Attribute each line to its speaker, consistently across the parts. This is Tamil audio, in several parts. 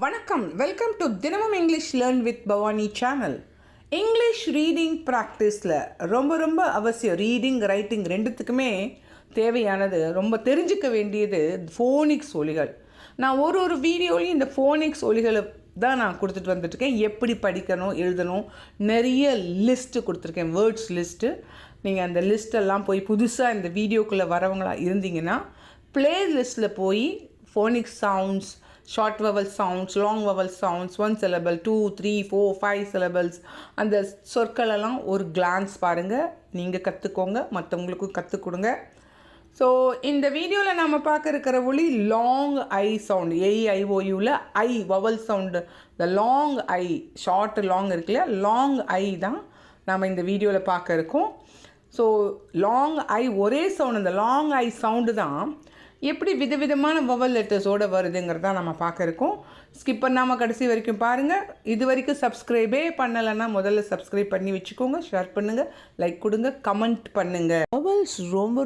Speaker 1: வணக்கம், வெல்கம் டு தினமும் English learn with Bhavani channel. English reading ப்ராக்டிஸில் ரொம்ப அவசியம். ரீடிங் ரைட்டிங் ரெண்டுத்துக்குமே தேவையானது, ரொம்ப தெரிஞ்சுக்க வேண்டியது ஃபோனிக்ஸ் ஒலிகள். நான் ஒரு வீடியோலையும் இந்த ஃபோனிக்ஸ் ஒலிகளை தான் நான் கொடுத்துட்டு வந்துட்டுருக்கேன். எப்படி படிக்கணும், எழுதணும், நிறைய லிஸ்ட்டு கொடுத்துருக்கேன், வேர்ட்ஸ் லிஸ்ட்டு. நீங்கள் அந்த லிஸ்ட்டெல்லாம் போய் புதுசாக இந்த வீடியோக்குள்ளே வரவங்களாக இருந்தீங்கன்னா ப்ளேலிஸ்ட்டில் போய் Phoenix sounds, short vowel sounds, long vowel sounds, 1 syllable, 2, 3, 4, 5 syllables, அந்த சொற்களெல்லாம் ஒரு கிளான்ஸ் பாருங்கள். நீங்கள் கற்றுக்கோங்க, மற்றவங்களுக்கும் கற்றுக் கொடுங்க. ஸோ இந்த வீடியோவில் நம்ம பார்க்க இருக்கிற ஒலி லாங் ஐ சவுண்டு. AIOUவில் ஐ வவல் சவுண்டு, இந்த லாங் ஐ, ஷார்ட் லாங் இருக்குல்ல, லாங் ஐ தான் நாம் இந்த வீடியோவில் பார்க்க இருக்கோம். ஸோ லாங் ஐ ஒரே சவுண்டு, இந்த லாங் ஐ சவுண்டு தான் எப்படி விதவிதமான வவல் லெட்டர்ஸோடு வருதுங்கிறத நம்ம பார்க்க இருக்கோம். ஸ்கிப் பண்ணாமல் கடைசி வரைக்கும் பாருங்கள். இது வரைக்கும் சப்ஸ்கிரைபே பண்ணலைன்னா முதல்ல சப்ஸ்கிரைப் பண்ணி வச்சுக்கோங்க, ஷேர் பண்ணுங்கள், லைக் கொடுங்க, கமெண்ட் பண்ணுங்கள். வவல்ஸ்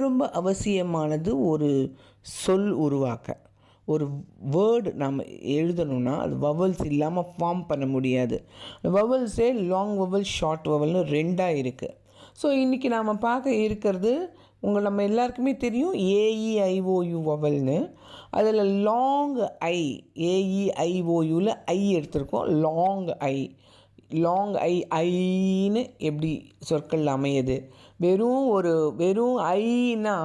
Speaker 1: ரொம்ப அவசியமானது. ஒரு சொல் உருவாக்க, ஒரு வேர்டு நம்ம எழுதணும்னா அது வவல்ஸ் இல்லாமல் ஃபார்ம் பண்ண முடியாது. வவல்ஸே லாங் வவல், ஷார்ட் வவல்னு ரெண்டாக இருக்குது. ஸோ இன்றைக்கி நாம் பார்க்க இருக்கிறது நம்ம எல்லாருக்குமே தெரியும், AEIOU வவல்னு. அதில் லாங் ஐ, AEIOUவில் ஐ எடுத்திருக்கோம். லாங் ஐன்னு எப்படி சொற்கள் அமையுது? வெறும் ஐனா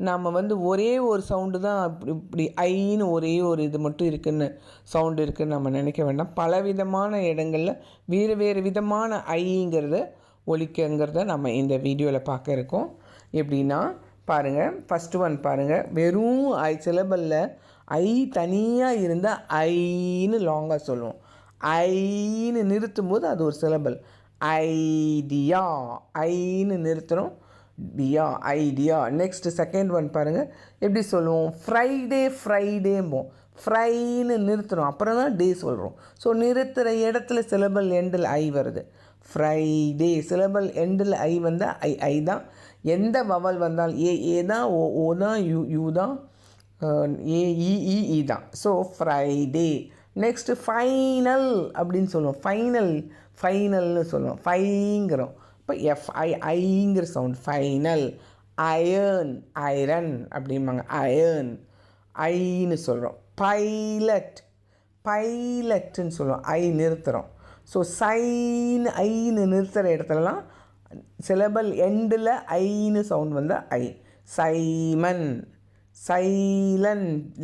Speaker 1: நம்ம ஒரே ஒரு சவுண்டு தான், இப்படி ஐன்னு ஒரே ஒரு இது மட்டும் இருக்குதுன்னு, சவுண்டு இருக்குதுன்னு நம்ம நினைக்க வேண்டாம். பலவிதமான இடங்களில் வேறு விதமான ஐங்கிறத ஒலிக்கங்கிறத நம்ம இந்த வீடியோவில் பார்க்க இருக்கோம். எப்படின்னா பாருங்கள், ஃபஸ்ட்டு ஒன் பாருங்கள். வெறும் ஐ சிலபலில் ஐ தனியாக இருந்தால் ஐன்னு லாங்காக சொல்லுவோம். ஐன்னு நிறுத்தும் போது அது ஒரு சிலபல். ஐடியா, ஐன்னு நிறுத்துகிறோம், டியா, ஐடியா. நெக்ஸ்ட் செகண்ட் ஒன் பாருங்கள், எப்படி சொல்லுவோம்? ஃப்ரைடேம்போம். ஃப்ரைன்னு நிறுத்துகிறோம், அப்புறம் தான் டே சொல்கிறோம். ஸோ நிறுத்துகிற இடத்துல சிலபல் எண்டில் ஐ வருது. ஃப்ரைடே சிலபல் எண்டில் ஐ வந்தால் ஐ தான். எந்த வவல் வந்தாலும் ஏ தான், ஓ தான், யூ தான், ஏஇஇ தான். So Friday. நெக்ஸ்ட்டு ஃபைனல் அப்படின்னு சொல்லுவோம். ஃபைனல்னு சொல்லுவோம். ஃபைங்கிறோம். இப்போ ஐங்கிற சவுண்ட். ஃபைனல். ஐரன் அப்படிம்பாங்க. ஐன்னு சொல்கிறோம். பைலட்டுன்னு சொல்லுவோம். ஐ நிறுத்துகிறோம். ஸோ ஐன்னு நிறுத்துகிற இடத்துலலாம் சிலபல் எண்டில் ஐன்னு சவுண்ட் வந்தால் I. Simon, silent,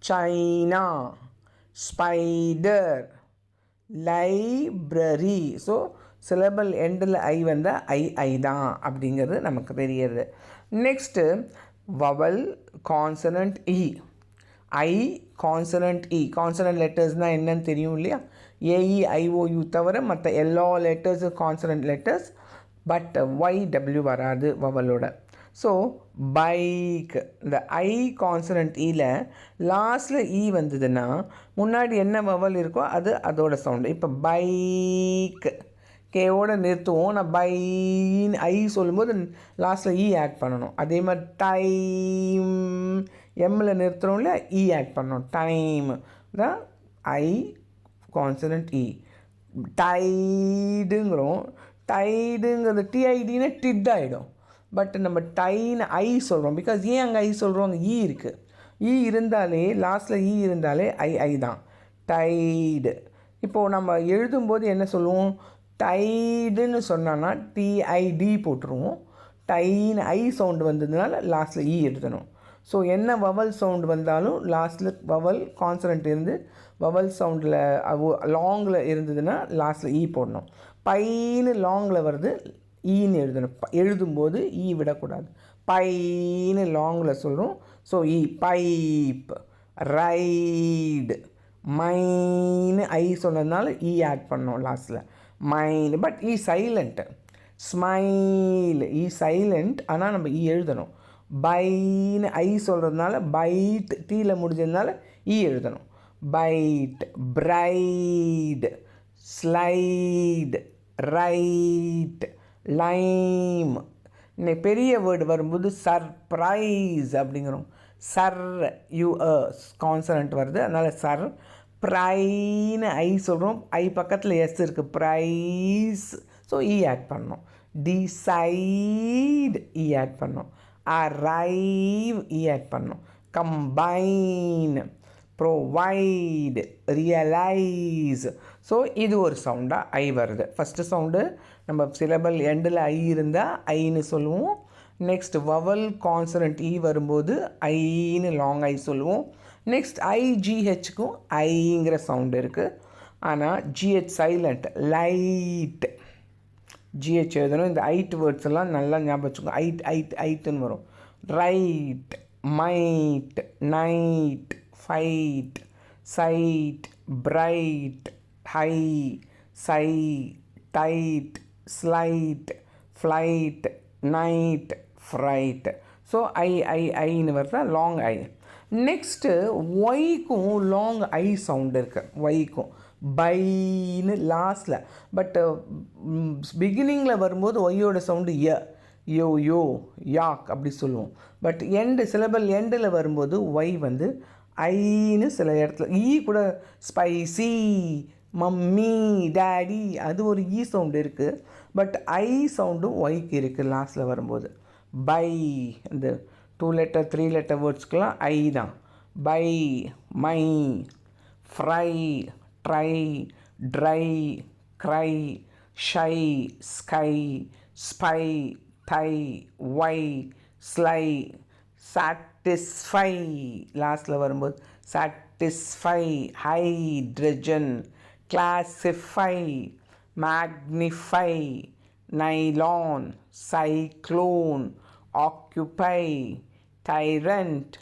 Speaker 1: China, spider, library. So syllable எண்டில் ஐ வந்தால் ஐ தான் அப்படிங்கிறது நமக்கு தெரியுது. Next vowel consonant E. I consonant E. Consonant லெட்டர்ஸ்னால் என்னன்னு தெரியும் இல்லையா? AEIOU தவிர மற்ற எல்லா லெட்டர்ஸும் கான்சனன்ட் லெட்டர்ஸ். பட் YW வராது வவலோட. ஸோ பைக், இந்த ஐ கான்சனன்ட் இயில் லாஸ்ட்டில் இ வந்ததுன்னா முன்னாடி என்ன வவல் இருக்கோ அது அதோட சவுண்டு. இப்போ பைக் கேவோட நிறுத்துவோம். நான் பைன்னு ஐ சொல்லும்போது லாஸ்ட்டில் இ ஆட் பண்ணணும். அதே மாதிரி டைம், எம்மில் நிறுத்துகிறோம் இல்லையா, இ ஆட் பண்ணணும். டைம் தான் ஐ கான்சனன்ட் இ. டைடுங்கிறோம். டைடுங்கிறது டிஐடின்னா டிட் ஆகிடும். பட் நம்ம டைன்னு ஐ சொல்கிறோம். பிகாஸ் ஏன் அங்கே ஐ சொல்கிறோம்? அங்கே இ இருக்குது. இ இருந்தாலே, லாஸ்ட்டில் இ இருந்தாலே ஐ தான். டைடு. இப்போது நம்ம எழுதும்போது என்ன சொல்லுவோம்? டைடுன்னு சொன்னோன்னா TID போட்டுருவோம். டைன்னு ஐ சவுண்டு வந்ததுனால லாஸ்ட்டில் இ எழுதணும். ஸோ என்ன வவல் சவுண்டு வந்தாலும் லாஸ்ட்டில் வவல் கான்சனன்ட் இருந்து வவல் சவுண்டில் லாங்கில் இருந்ததுன்னா லாஸ்ட்டில் இ போடணும். பைன்னு லாங்கில் வருது, ஈன்னு எழுதணும். எழுதும்போது ஈ விடக்கூடாது. பைன்னு லாங்கில் சொல்கிறோம். ஸோ இ. பைப், ரைடு, மைன்னு ஐ சொன்னதுனால இ ஆட் பண்ணோம் லாஸ்ட்டில். Mind. But E silent. Smile, E silent, ஆனால் நம்ம இ எழுதணும். பைன்னு ஐ சொல்கிறதுனால பைட், டீயில் முடிஞ்சதுனால இ எழுதணும். Bite. Bright, slide, right, lime. இன்னைக்கு பெரிய வேர்டு வரும்போது சர்ப்ரைஸ் அப்படிங்கிறோம். சர் கான்சனண்ட் வருது, அதனால் சர். ப்ரைன்னு ஐ சொல்கிறோம், ஐ பக்கத்தில் எஸ் இருக்குது, ப்ரைஸ். ஸோ ஆட் பண்ணோம். டிசைட் ஆட் பண்ணோம். அரைவ் ஆட் பண்ணோம். Combine, provide, realise. ஸோ இது ஒரு சவுண்டாக ஐ வருது. ஃபஸ்ட்டு சவுண்டு நம்ம சிலபல் எண்டில் ஐ இருந்தால் ஐன்னு சொல்லுவோம். நெக்ஸ்ட் வவல் கான்சனண்ட் வரும்போது ஐன்னு லாங் ஐ சொல்லுவோம். நெக்ஸ்ட் ஐஜிஹெச்சுக்கும் ஐங்கிற சவுண்டு இருக்குது. ஆனால் ஜிஹெச் சைலண்ட். லைட் ஜிஹெச் எழுதணும். இந்த ஐட் வேர்ட்ஸ் எல்லாம் நல்லா ஞாபகம் வச்சுக்கோங்க. ஐட்டுன்னு வரும். Right, might, night, fight, sight, bright, high, sigh, tight, slight, flight, night, fright. So ஐன்னு வருதா, லாங் ஐ. நெக்ஸ்ட்டு ஒய்க்கும் லாங் ஐ சவுண்டு இருக்குது. ஒய்க்கும் பைன்னு லாஸ்டில், பட்டு பிகினிங்கில் வரும்போது ஒய்யோட சவுண்டு யோ யோ யாக் அப்படி சொல்லுவோம். பட் சிலபல் எண்டில் வரும்போது ஒய் வந்து ஐன்னு சில இடத்துல. கூட ஸ்பைசி, மம்மி, டேடி, அது ஒரு சவுண்டு இருக்குது. பட் ஐ சவுண்டும் ஒய்க்கு இருக்குது லாஸ்ட்டில் வரும்போது. பை, இந்த 2 letter 3 letter வேர்ட்ஸ்க்கெலாம் ஐ தான். By, my, fry, try, try, cry, shy, sky, spy, thigh, why, sly, satisfy லாஸ்ட்டில் வரும்போது satisfy, hydrogen, classify, magnify, nylon, cyclone, occupy, tyrant,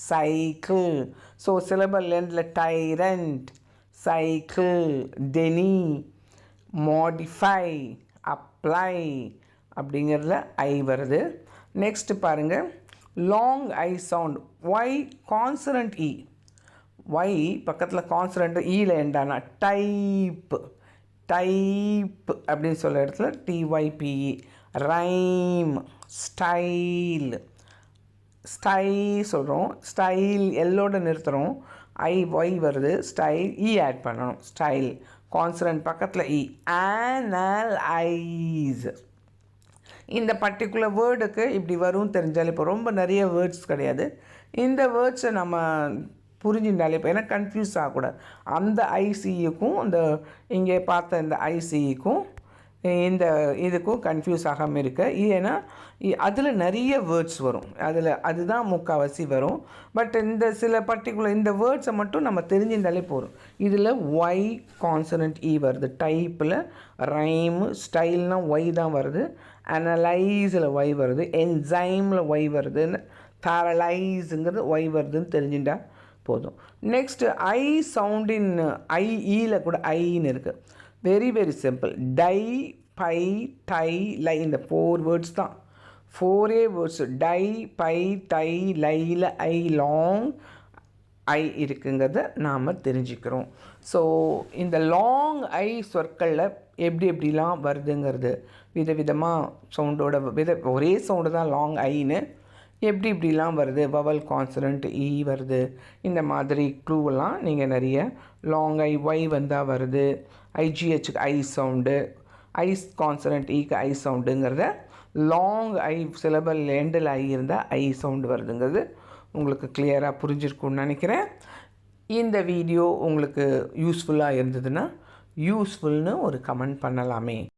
Speaker 1: cycle. So syllable எண்டில் tyrant, cycle, deny, modify, apply அப்படிங்கிறதுல ஐ வருது. நெக்ஸ்ட்டு பாருங்கள், long I sound. Y consonant Y பக்கத்தில் கான்சனண்ட் ஈயில் எண்டானா டைப், டைப் அப்படின்னு சொல்கிற இடத்துல டிஒய்பிஇ. ரைம், ஸ்டைல், ஸ்டை சொல்கிறோம், ஸ்டைல் எல்லோட நிறுத்துகிறோம், ஒய் வருது, ஸ்டைல் ஆட் பண்ணணும். ஸ்டைல் கான்சனண்ட் பக்கத்தில் அனலைஸ். இந்த பர்டிகுலர் வேர்டுக்கு இப்படி வரும் தெரிஞ்சாலே இப்போ ரொம்ப நிறைய வேர்ட்ஸ் கிடையாது. இந்த வேர்ட்ஸை நம்ம புரிஞ்சுட்டாலே இப்போ எனக்கு கன்ஃபியூஸ் ஆகக்கூடாது. அந்த ஐசிஇக்கும் இந்த இங்கே பார்த்த இந்த ஐசிஇக்கும் இந்த இதுக்கும் கன்ஃபியூஸ் ஆகாமல் இருக்க. ஏன்னா அதில் நிறைய வேர்ட்ஸ் வரும், அதுதான் முக்கால்வாசி வரும். பட் இந்த சில பர்டிகுலர் இந்த வேர்ட்ஸை மட்டும் நம்ம தெரிஞ்சிருந்தாலே போதும். இதில் ஒய் கான்சனண்ட் வருது. டைப்பில் ரைமு, ஸ்டைல்னால் ஒய் தான் வருது. அனலைஸில் ஒய் வருது. என்சைமில் ஒய் வருதுன்னு, பேரலைஸுங்கிறது ஒய் வருதுன்னு தெரிஞ்சுட்டா போதும். நெக்ஸ்ட்டு ஐ சவுண்டின் ஐயில் கூட ஐன்னு இருக்குது. Very very simple. Die, pie, tie, lie, இந்த 4 வேர்ட்ஸ் தான். 4 வேர்ட்ஸ். டை, பை, டை, லையில் ஐ லாங் ஐ இருக்குங்கிறத நாம் தெரிஞ்சுக்கிறோம். ஸோ இந்த லாங் ஐ சொற்களில் எப்படிலாம் வருதுங்கிறது விதவிதமாக சவுண்டோட ஒரே சவுண்டு தான் லாங் ஐன்னு. எப்படிலாம் வருது, வவல் கான்சனண்ட் வருது. இந்த மாதிரி க்ளூவெல்லாம் நீங்கள் நிறைய லாங் ஐ ஒய் வந்தால் வருது, ஐஜிஹெச்சுக்கு I sound, I consonant I சவுண்டுங்கிறத, லாங் ஐ சிலபல் எண்டில் ஐ இருந்தால் ஐ சவுண்டு வருதுங்கிறது உங்களுக்கு கிளியராக புரிஞ்சிருக்குன்னு நினைக்கிறேன். இந்த வீடியோ உங்களுக்கு யூஸ்ஃபுல்லாக இருந்ததுன்னா யூஸ்ஃபுல்னு ஒரு கமெண்ட் பண்ணலாமே.